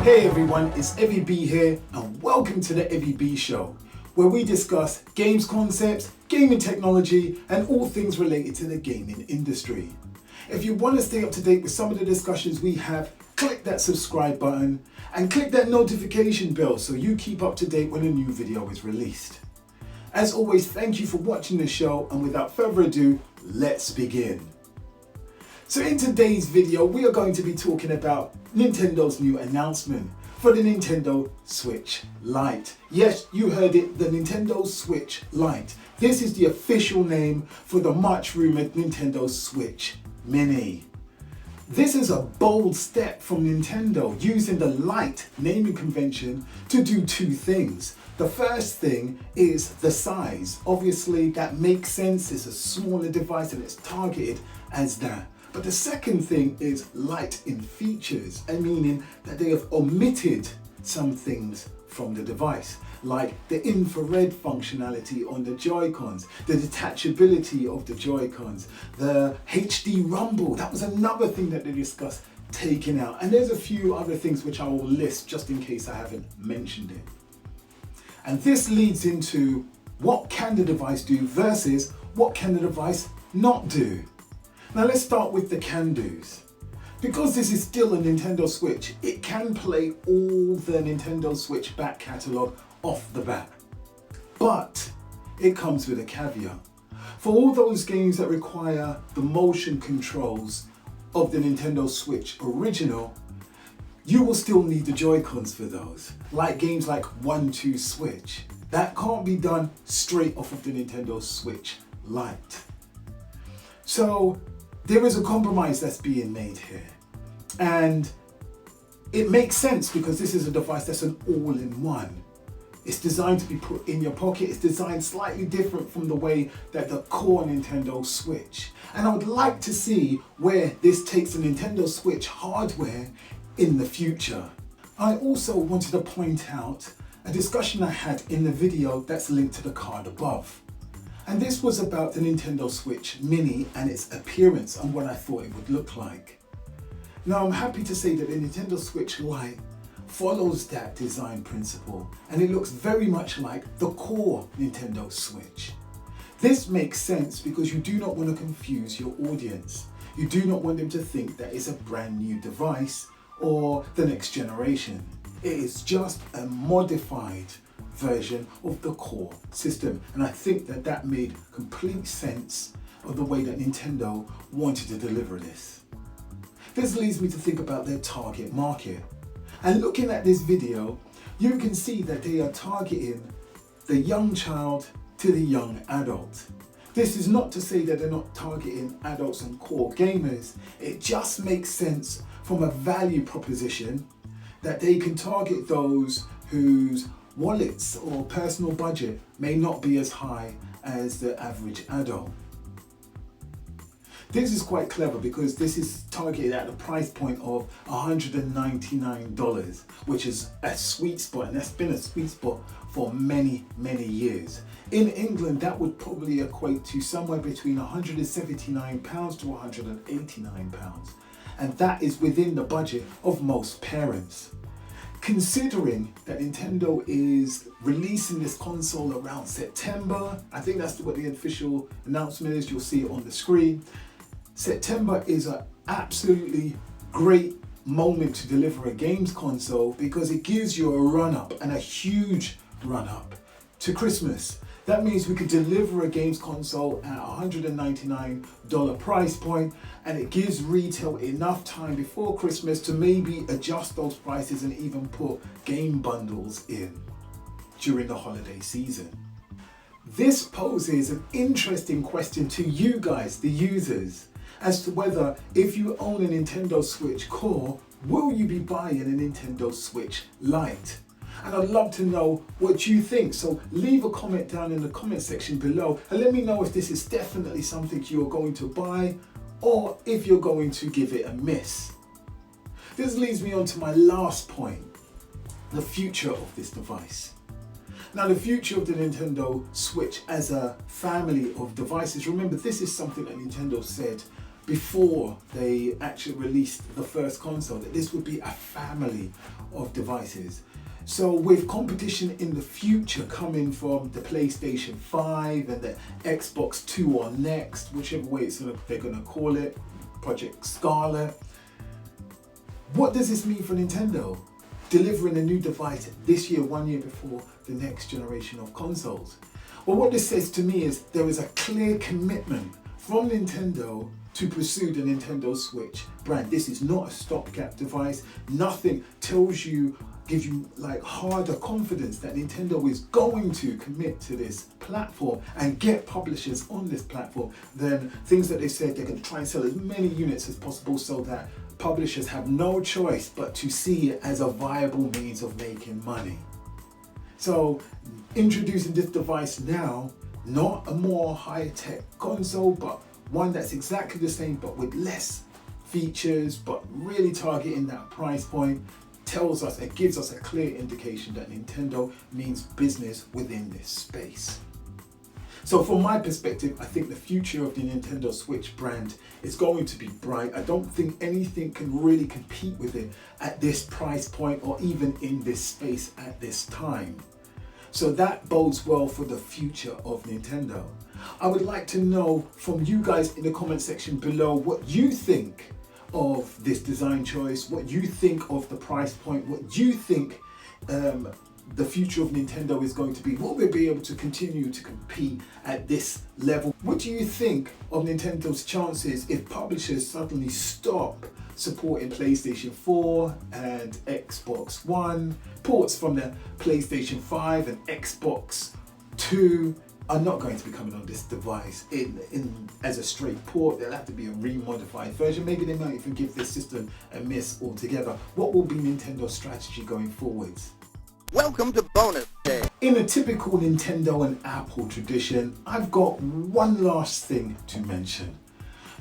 Hey everyone, it's EvVB here and welcome to the EvVB show, where we discuss games concepts, gaming technology and all things related to the gaming industry. If you want to stay up to date with some of the discussions we have, click that subscribe button and click that notification bell so you keep up to date when a new video is released. As always, thank you for watching the show, and without further ado, let's begin. So in today's video, we are going to be talking about Nintendo's new announcement for the Nintendo Switch Lite. Yes, you heard it, the Nintendo Switch Lite. This is the official name for the much rumored Nintendo Switch Mini. This is a bold step from Nintendo, using the Lite naming convention to do two things. The first thing is the size. Obviously that makes sense, it's a smaller device and it's targeted as that. But the second thing is light in features, meaning that they have omitted some things from the device, like the infrared functionality on the Joy-Cons, the detachability of the Joy-Cons, the HD rumble, that was another thing that they discussed taking out. And there's a few other things which I will list just in case I haven't mentioned it. And this leads into what can the device do versus what can the device not do. Now let's start with the can-dos. Because this is still a Nintendo Switch, it can play all the Nintendo Switch back catalogue off the bat. But it comes with a caveat. For all those games that require the motion controls of the Nintendo Switch original, you will still need the Joy-Cons for those. Like games like 1-2 Switch. That can't be done straight off of the Nintendo Switch Lite. So there is a compromise that's being made here. And it makes sense because this is a device that's an all-in-one. It's designed to be put in your pocket. It's designed slightly different from the way that the core Nintendo Switch. And I would like to see where this takes the Nintendo Switch hardware in the future. I also wanted to point out a discussion I had in the video that's linked to the card above. And this was about the Nintendo Switch Mini and its appearance and what I thought it would look like. Now I'm happy to say that the Nintendo Switch Lite follows that design principle, and it looks very much like the core Nintendo Switch. This makes sense because you do not want to confuse your audience. You do not want them to think that it's a brand new device or the next generation. It is just a modified version of the core system, and I think that that made complete sense of the way that Nintendo wanted to deliver this. This leads me to think about their target market, and looking at this video you can see that they are targeting the young child to the young adult. This is not to say that they're not targeting adults and core gamers, it just makes sense from a value proposition that they can target those whose wallets or personal budget may not be as high as the average adult. This is quite clever because this is targeted at a price point of $199, which is a sweet spot, and that's been a sweet spot for many years. In England, that would probably equate to somewhere between £179 to £189, and that is within the budget of most parents. Considering that Nintendo is releasing this console around September, I think that's what the official announcement is, you'll see it on the screen. September is an absolutely great moment to deliver a games console because it gives you a run-up, and a huge run-up, to Christmas. That means we could deliver a games console at $199 price point, and it gives retail enough time before Christmas to maybe adjust those prices and even put game bundles in during the holiday season. This poses an interesting question to you guys, the users, as to whether if you own a Nintendo Switch Core, will you be buying a Nintendo Switch Lite? And I'd love to know what you think, so leave a comment down in the comment section below and let me know if this is definitely something you're going to buy or if you're going to give it a miss. This leads me on to my last point, the future of this device. Now, the future of the Nintendo Switch as a family of devices, remember this is something that Nintendo said before they actually released the first console, that this would be a family of devices. So with competition in the future coming from the PlayStation 5 and the Xbox 2 or next, whichever way they're going to call it, Project Scarlet, what does this mean for Nintendo? Delivering a new device this year, 1 year before the next generation of consoles. Well, what this says to me is there is a clear commitment from Nintendo to pursue the Nintendo Switch brand. This is not a stopgap device. Nothing gives you like harder confidence that Nintendo is going to commit to this platform and get publishers on this platform than things that they said they're going to try and sell as many units as possible so that publishers have no choice but to see it as a viable means of making money. So introducing this device now, not a more high-tech console, but one that's exactly the same but with less features, but really targeting that price point, tells us, it gives us a clear indication that Nintendo means business within this space. So from my perspective, I think the future of the Nintendo Switch brand is going to be bright. I don't think anything can really compete with it at this price point or even in this space at this time. So that bodes well for the future of Nintendo. I would like to know from you guys in the comment section below what you think of this design choice, what you think of the price point, what you think the future of Nintendo is going to be. Will they be able to continue to compete at this level? What do you think of Nintendo's chances if publishers suddenly stop supporting PlayStation 4 and Xbox One? Ports from the PlayStation 5 and Xbox 2 are not going to be coming on this device as a straight port. There'll have to be a remodified version. Maybe they might even give this system a miss altogether. What will be Nintendo's strategy going forwards? Welcome to Bonus Day. In a typical Nintendo and Apple tradition, I've got one last thing to mention.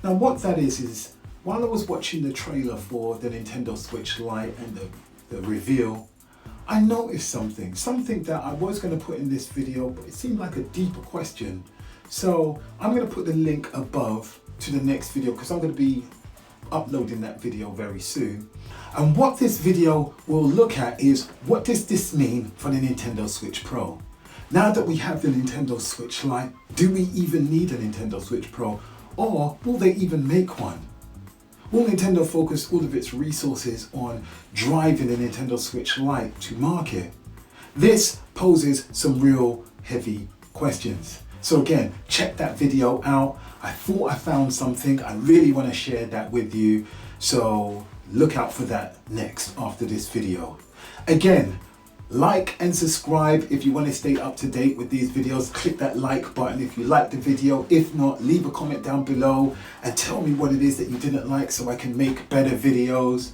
Now what that is while I was watching the trailer for the Nintendo Switch Lite and the reveal, I noticed something that I was going to put in this video, but it seemed like a deeper question. So I'm going to put the link above to the next video because I'm going to be uploading that video very soon. And what this video will look at is, what does this mean for the Nintendo Switch Pro? Now that we have the Nintendo Switch Lite, do we even need a Nintendo Switch Pro? Or will they even make one? Will Nintendo focus all of its resources on driving the Nintendo Switch Lite to market? This poses some real heavy questions. So again, check that video out. I thought I found something. I really want to share that with you. So look out for that next after this video. Again, like and subscribe if you want to stay up to date with these videos. Click that like button if you like the video. If not, leave a comment down below and tell me what it is that you didn't like so I can make better videos.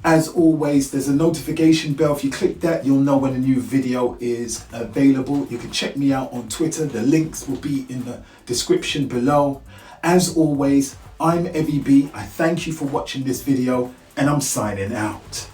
As always, there's a notification bell. If you click that, you'll know when a new video is available. You can check me out on Twitter. The links will be in the description below. As always, I'm EvVB. I thank you for watching this video and I'm signing out.